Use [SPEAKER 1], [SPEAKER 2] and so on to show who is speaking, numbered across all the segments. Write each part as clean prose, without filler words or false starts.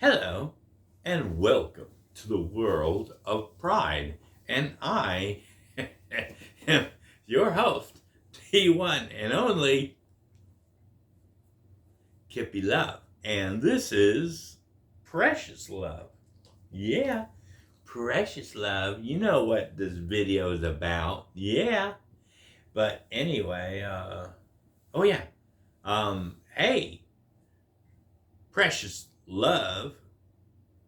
[SPEAKER 1] Hello and welcome to the world of pride. And I am your host, the one and only Kippy Love. And this is Precious Love. Yeah, Precious Love. You know what this video is about. Yeah. But anyway, oh yeah. Hey, Precious Love.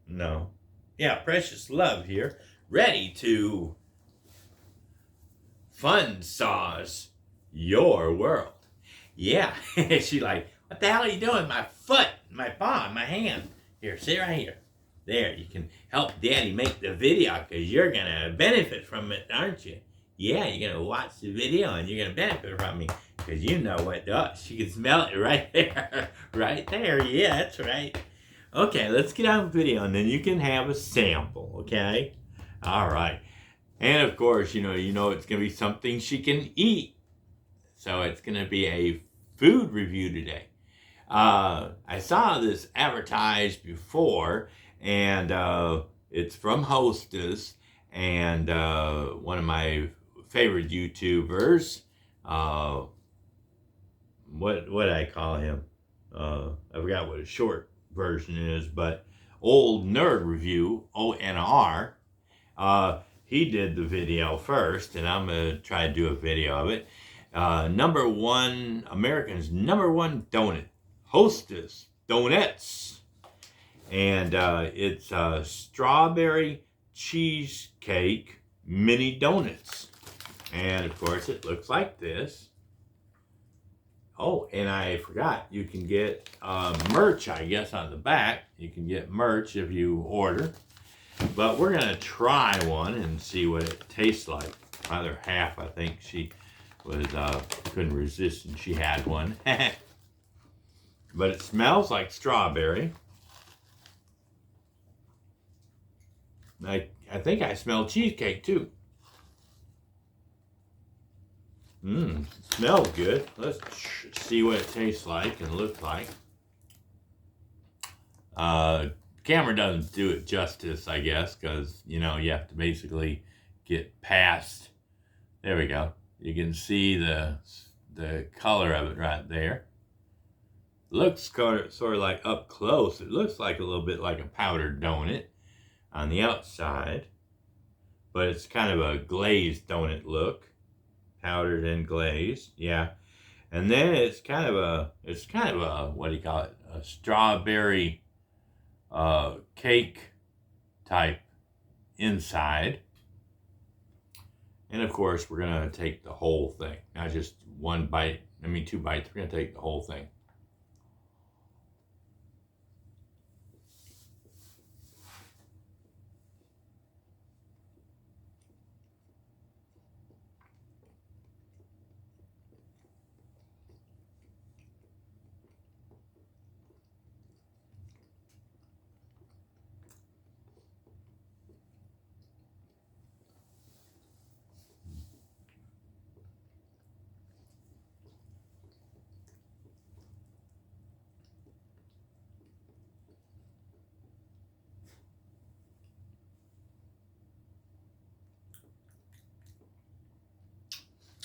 [SPEAKER 1] No. Yeah, Precious Love here, ready to fun sauce your world. Yeah, she's like, what the hell are you doing? My foot, my paw, my hand. Here, sit right here. There, you can help Daddy make the video because you're going to benefit from it, aren't you? Yeah, you're going to watch the video and you're going to benefit from me because you know what does. You can smell it right there. Right there. Yeah, that's right. Okay, let's get on video and then you can have a sample, okay? All right. And of course, you know it's going to be something she can eat. So it's going to be a food review today. I saw this advertised before, and it's from Hostess, and one of my favorite YouTubers. What I call him? I forgot what his short version is, but Old Nerd Review, ONR. He did the video first, and I'm going to try to do a video of it. America's number one donut, Hostess Donuts. And it's strawberry cheesecake mini donuts. And of course, it looks like this. Oh, and I forgot, you can get merch, I guess, on the back. You can get merch if you order. But we're going to try one and see what it tastes like. Other half, I think she was couldn't resist and she had one. But it smells like strawberry. I think I smell cheesecake too. Smells good. Let's see what it tastes like and looks like. Camera doesn't do it justice, I guess, because, you have to basically get past. There we go. You can see the color of it right there. Looks sort of like up close. It looks like a little bit like a powdered donut on the outside, but it's kind of a glazed donut look. Powdered and glazed, yeah. And then it's kind of a what do you call it? A strawberry cake type inside. And of course, we're gonna take the whole thing, not just two bites. We're gonna take the whole thing.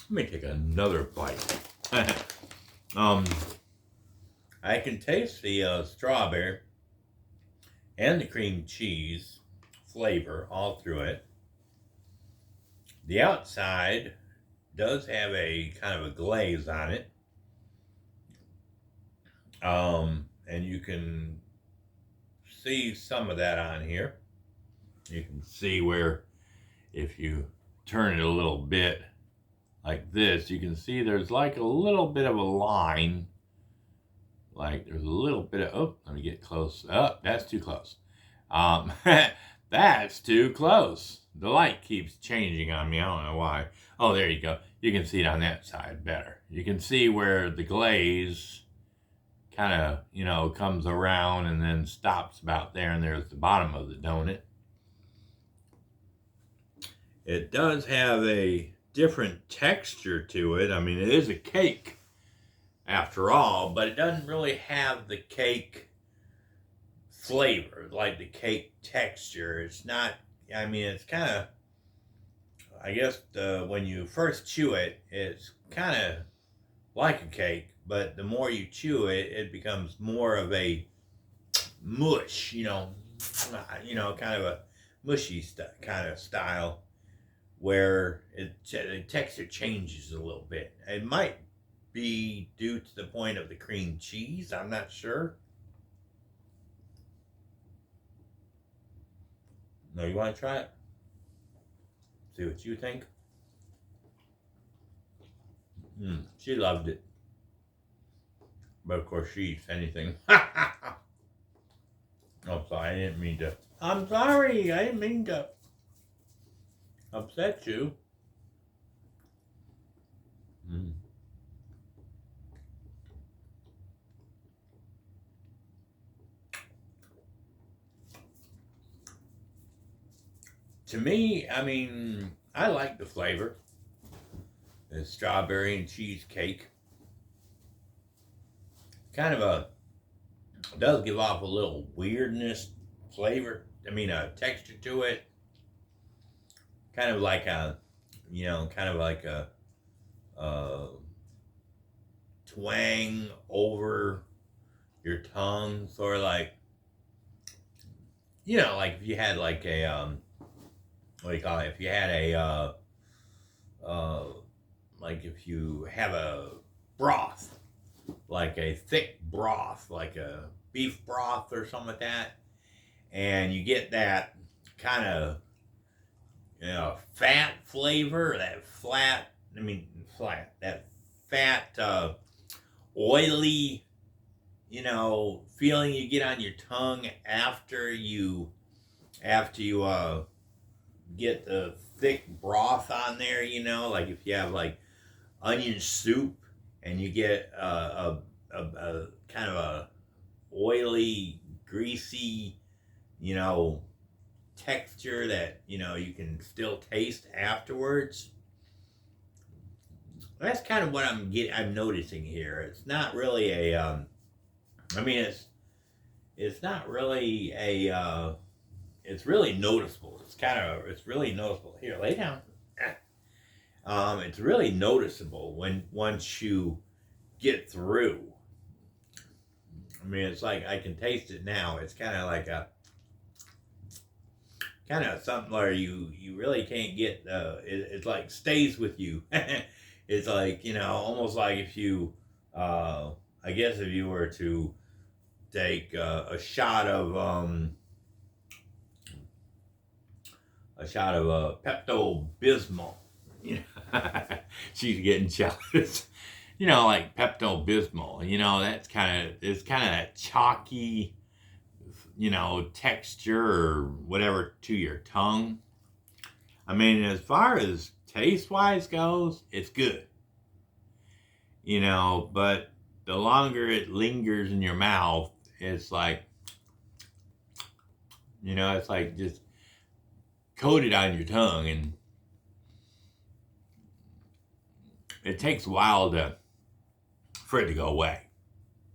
[SPEAKER 1] Let me take another bite. I can taste the strawberry and the cream cheese flavor all through it. The outside does have a kind of a glaze on it. And you can see some of that on here. You can see where if you turn it a little bit like this, you can see there's like a little bit of a line. Like there's a little bit of, oh, let me get close. Oh, that's too close. That's too close. The light keeps changing on me. I don't know why. Oh, there you go. You can see it on that side better. You can see where the glaze kind of, comes around and then stops about there, and there's the bottom of the donut. It does have a different texture to it. I mean, it is a cake after all, but it doesn't really have the cake flavor, like the cake texture. It's not, I mean, it's kind of, I guess when you first chew it, it's kind of like a cake, but the more you chew it, it becomes more of a mush, kind of a mushy kind of style where the texture changes a little bit. It might be due to the point of the cream cheese. I'm not sure. No, you want to try it? See what you think? She loved it. But of course, she eats anything. Oh, sorry, I didn't mean to. I'm sorry, I didn't mean to upset you. To me, I mean, I like the flavor. The strawberry and cheesecake. Kind of does give off a little weirdness flavor. I mean, a texture to it. Kind of like a twang over your tongue, sort of like, like if you had like a, what do you call it? If you had a, like if you have a broth, like a thick broth, like a beef broth or something like that, and you get that kind of, fat flavor, that fat, oily, feeling you get on your tongue after you get the thick broth on there, like if you have like onion soup and you get a kind of a oily, greasy, texture that you can still taste afterwards. That's kind of what I'm noticing here. It's not really a it's not really a it's really noticeable. It's really noticeable. Here, lay down. It's really noticeable once you get through. I mean, it's like I can taste it now. It's kind of like something where you really can't get. It's like stays with you. It's like almost like if you, I guess if you were to take a shot of Pepto Bismol. She's getting jealous. Like Pepto Bismol. It's kind of that chalky, texture or whatever to your tongue. I mean, as far as taste wise goes, it's good. But the longer it lingers in your mouth, it's like, it's like just coated on your tongue, and it takes a while for it to go away.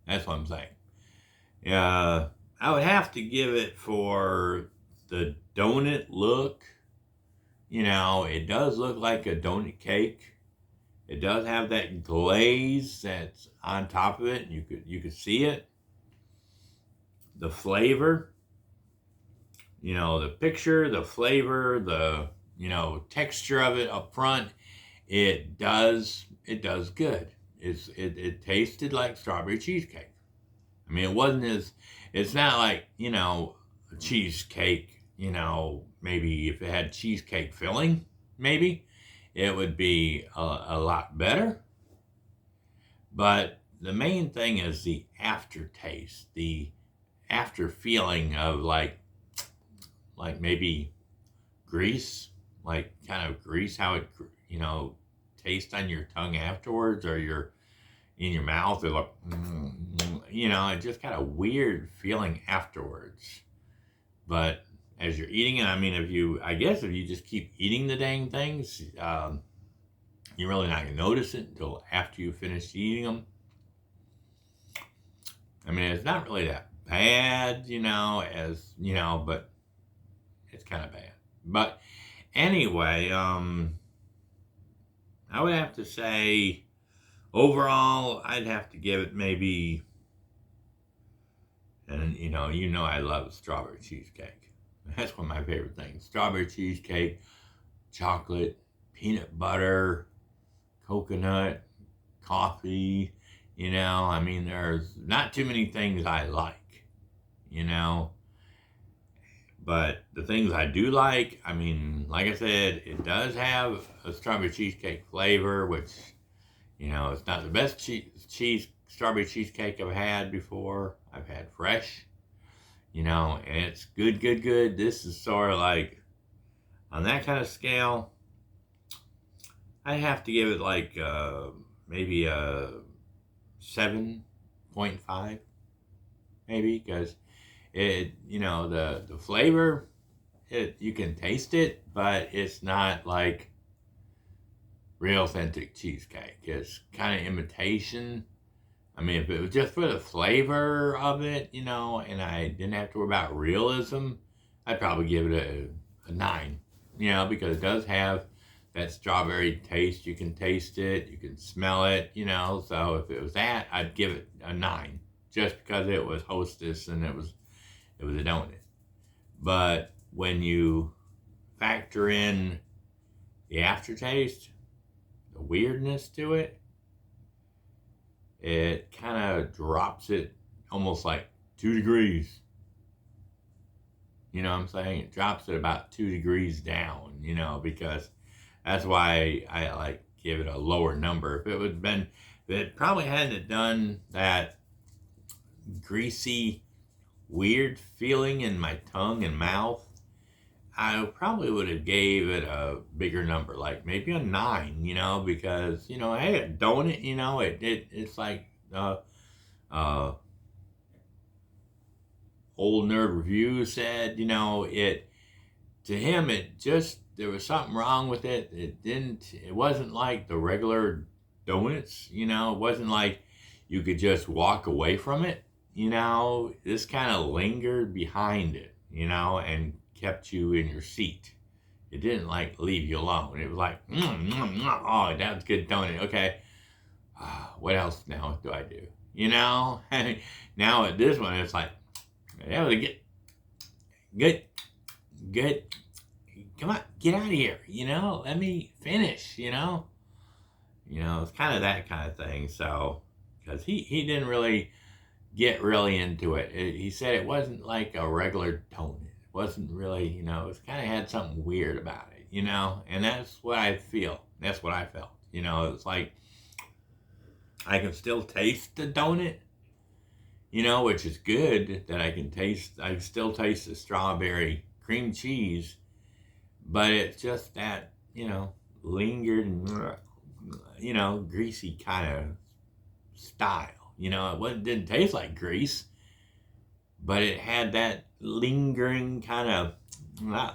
[SPEAKER 1] That's what I'm saying. I would have to give it for the donut look. It does look like a donut cake. It does have that glaze that's on top of it. You could see it. The flavor, the picture, the flavor, the texture of it up front. It does good. It tasted like strawberry cheesecake. I mean, it's not like, a cheesecake, maybe if it had cheesecake filling, maybe it would be a lot better. But the main thing is the aftertaste, the after feeling of like maybe grease, like kind of grease, how it, taste on your tongue afterwards, or in your mouth, or like, it's just kind of weird feeling afterwards. But as you're eating it, I mean, if you just keep eating the dang things, you're really not gonna notice it until after you finish eating them. I mean, it's not really that bad, as, but it's kind of bad. But anyway, I would have to say overall, I'd have to give it maybe, and I love strawberry cheesecake. That's one of my favorite things. Strawberry cheesecake, chocolate, peanut butter, coconut, coffee. There's not too many things I like, but the things I do like, like I said, it does have a strawberry cheesecake flavor, which, it's not the best strawberry cheesecake I've had before. I've had fresh, and it's good, good, good. This is sort of like, on that kind of scale, I have to give it like maybe a 7.5, maybe, because the flavor, you can taste it, but it's not like real authentic cheesecake. It's kind of imitation. If it was just for the flavor of it, and I didn't have to worry about realism, I'd probably give it a 9, because it does have that strawberry taste. You can taste it, you can smell it, so if it was that, I'd give it a 9, just because it was Hostess and it was a donut. But when you factor in the aftertaste, the weirdness to it, it kind of drops it almost like 2 degrees. You know what I'm saying? It drops it about 2 degrees down, because that's why I like give it a lower number. If it probably hadn't done that greasy, weird feeling in my tongue and mouth, I probably would have gave it a bigger number, like maybe a 9, because, hey, a donut, it's like, Old Nerd Review said, to him, there was something wrong with it. It wasn't like the regular donuts, it wasn't like you could just walk away from it, this kind of lingered behind it, and kept you in your seat. It didn't like leave you alone. It was like, oh, that was good donut. Okay, what else now do I do? Now at this one, it's like, that was a good. Come on, get out of here. Let me finish. It's kind of that kind of thing. So, because he didn't really get really into it. He said it wasn't like a regular donut. It wasn't really, it kind of had something weird about it, and that's what I feel. That's what I felt. It's like I can still taste the donut, which is good that I can still taste the strawberry cream cheese, but it's just that, lingered and, greasy kind of style. It didn't taste like grease, but it had that lingering kind of,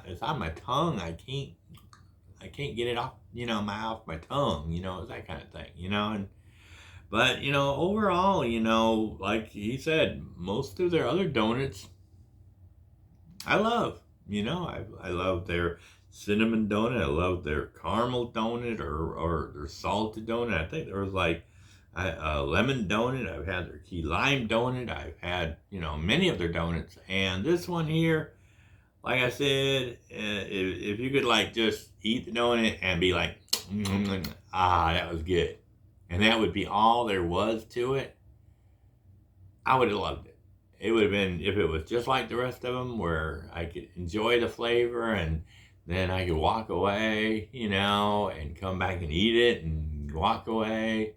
[SPEAKER 1] it's on my tongue. I can't get it off, off my tongue, it's that kind of thing, but, overall, like he said, most of their other donuts, I love, I love their cinnamon donut. I love their caramel donut or their salted donut. I think there was like a lemon donut. I've had their key lime donut. I've had, many of their donuts. And this one here, like I said, if you could like just eat the donut and be like, that was good, and that would be all there was to it, I would have loved it. It would have been, if it was just like the rest of them, where I could enjoy the flavor and then I could walk away, and come back and eat it and walk away.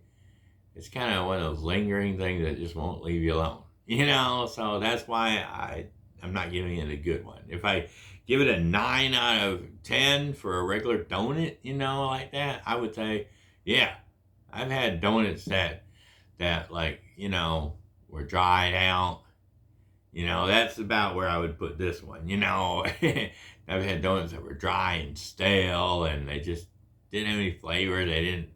[SPEAKER 1] It's kind of one of those lingering things that just won't leave you alone, so that's why I'm not giving it a good one. If I give it a 9 out of 10 for a regular donut, like that, I would say, yeah, I've had donuts that like, were dried out. That's about where I would put this one. I've had donuts that were dry and stale, and they just didn't have any flavor. They didn't,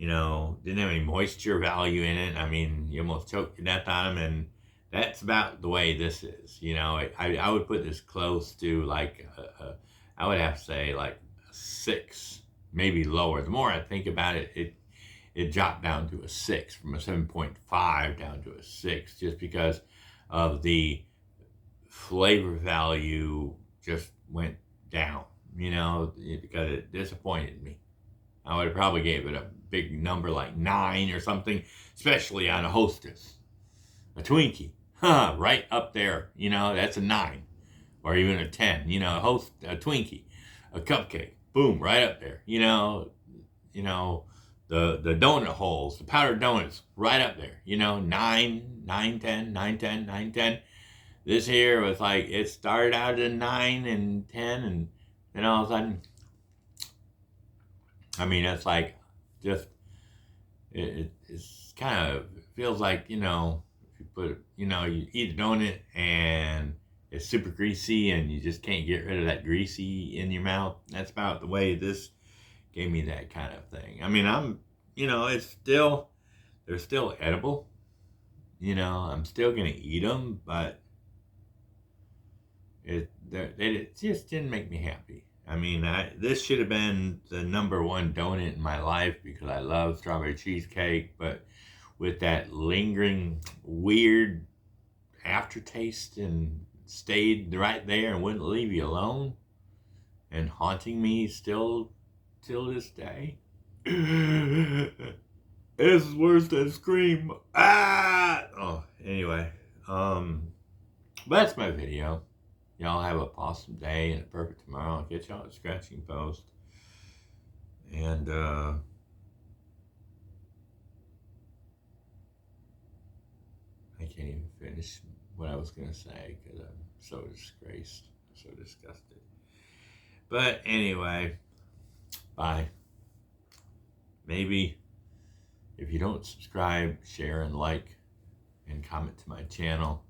[SPEAKER 1] You know, didn't have any moisture value in it. I mean, you almost choked to death on them, and that's about the way this is. You know, I would put this close to like, I would have to say like a 6, maybe lower. The more I think about it, it dropped down to a 6, from a 7.5 down to a 6, just because of the flavor value just went down, you know, because it disappointed me. I would have probably gave it a big number like 9 or something, especially on a Hostess. A Twinkie, right up there, you know, that's a 9, or even a 10, you know, a Twinkie, a cupcake, boom, right up there, you know, the donut holes, the powdered donuts, right up there, you know, 9, 9, 10, 9, 10, 9, 10. This here was like, it started out at 9 and 10, and then all of a sudden, I mean, it's like, just, it's kind of, feels like, you know, if you put, you know, you eat a donut and it's super greasy and you just can't get rid of that greasy in your mouth. That's about the way this gave me that kind of thing. I mean, you know, they're still edible. You know, I'm still gonna eat them, but it just didn't make me happy. I mean, this should have been the #1 donut in my life because I love strawberry cheesecake, but with that lingering weird aftertaste and stayed right there and wouldn't leave you alone and haunting me still till this day. It's worse than Scream. Ah! Oh, anyway. That's my video. Y'all have a awesome day and a perfect tomorrow. I'll get y'all at Scratching Post. And, I can't even finish what I was going to say because I'm so disgraced, so disgusted. But anyway, bye. Maybe if you don't subscribe, share, and like, and comment to my channel,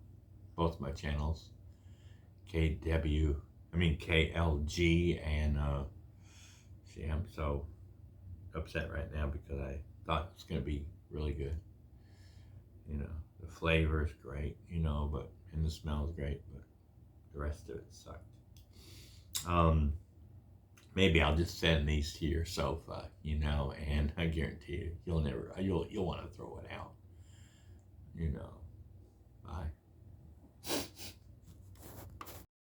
[SPEAKER 1] both my channels, KLG, and see, I'm so upset right now because I thought it was going to be really good. You know, the flavor is great, you know, and the smell is great, but the rest of it sucked. Maybe I'll just send these to your sofa, you know, and I guarantee you, you'll want to throw it out, you know. Bye.